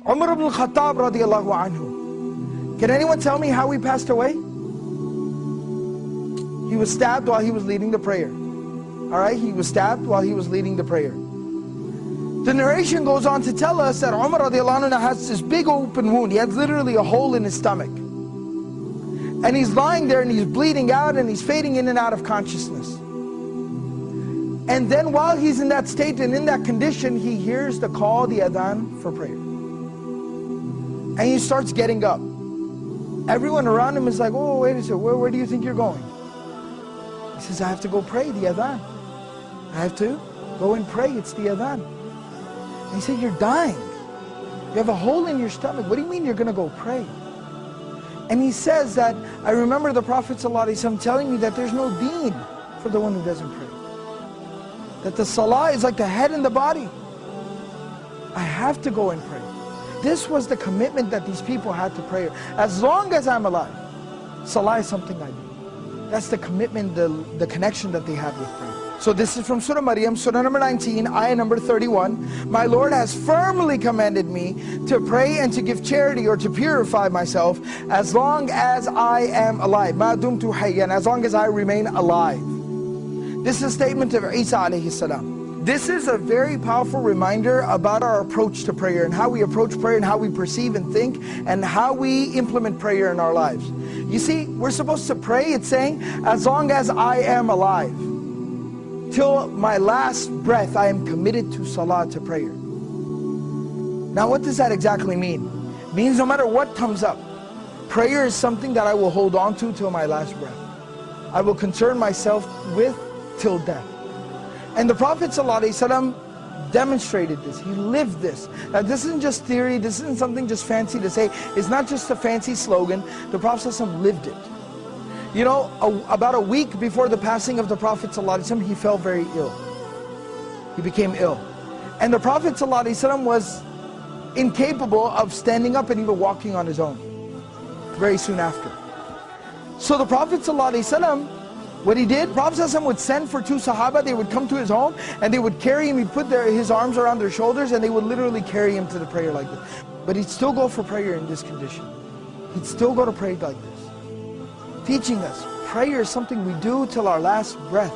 Umar ibn al-Khattab radiallahu anhu. Can anyone tell me how he passed away? He was stabbed while he was leading the prayer. Alright, he was stabbed while he was leading the prayer. The narration goes on to tell us that Umar radiallahu anhu has this big open wound. He has literally a hole in his stomach. And he's lying there and he's bleeding out and he's fading in and out of consciousness. And then while he's in that state and in that condition, he hears the call, the adhan for prayer. And he starts getting up. Everyone around him is like, oh, wait a second, where do you think you're going? He says, I have to go pray the adhan. I have to go and pray, it's the adhan. And he said, you're dying. You have a hole in your stomach. What do you mean you're going to go pray? And he says that, I remember the Prophet ﷺ telling me that there's no deen for the one who doesn't pray. That the salah is like the head and the body. I have to go and pray. This was the commitment that these people had to prayer. As long as I'm alive, salah is something I do. That's the commitment, the connection that they have with prayer. So this is from Surah Maryam, Surah number 19, ayah number 31. My Lord has firmly commanded me to pray and to give charity or to purify myself as long as I am alive. Ma dumtu hayyan, as long as I remain alive. This is a statement of Isa alayhi salam. This is a very powerful reminder about our approach to prayer and how we approach prayer and how we perceive and think and how we implement prayer in our lives. You see, we're supposed to pray, it's saying, as long as I am alive. Till my last breath, I am committed to salah, to prayer. Now what does that exactly mean? It means no matter what comes up, prayer is something that I will hold on to till my last breath. I will concern myself with till death. And the Prophet ﷺ demonstrated this, he lived this. Now this isn't just theory, this isn't something just fancy to say, it's not just a fancy slogan, the Prophet ﷺ lived it. You know, about a week before the passing of the Prophet ﷺ, he fell very ill. He became ill. And the Prophet ﷺ was incapable of standing up and even walking on his own, very soon after. So the Prophet ﷺ, what he did, Prophet ﷺ would send for two Sahaba, they would come to his home and they would carry him, he'd put his arms around their shoulders and they would literally carry him to the prayer like this. But he'd still go for prayer in this condition. He'd still go to pray like this. Teaching us, prayer is something we do till our last breath.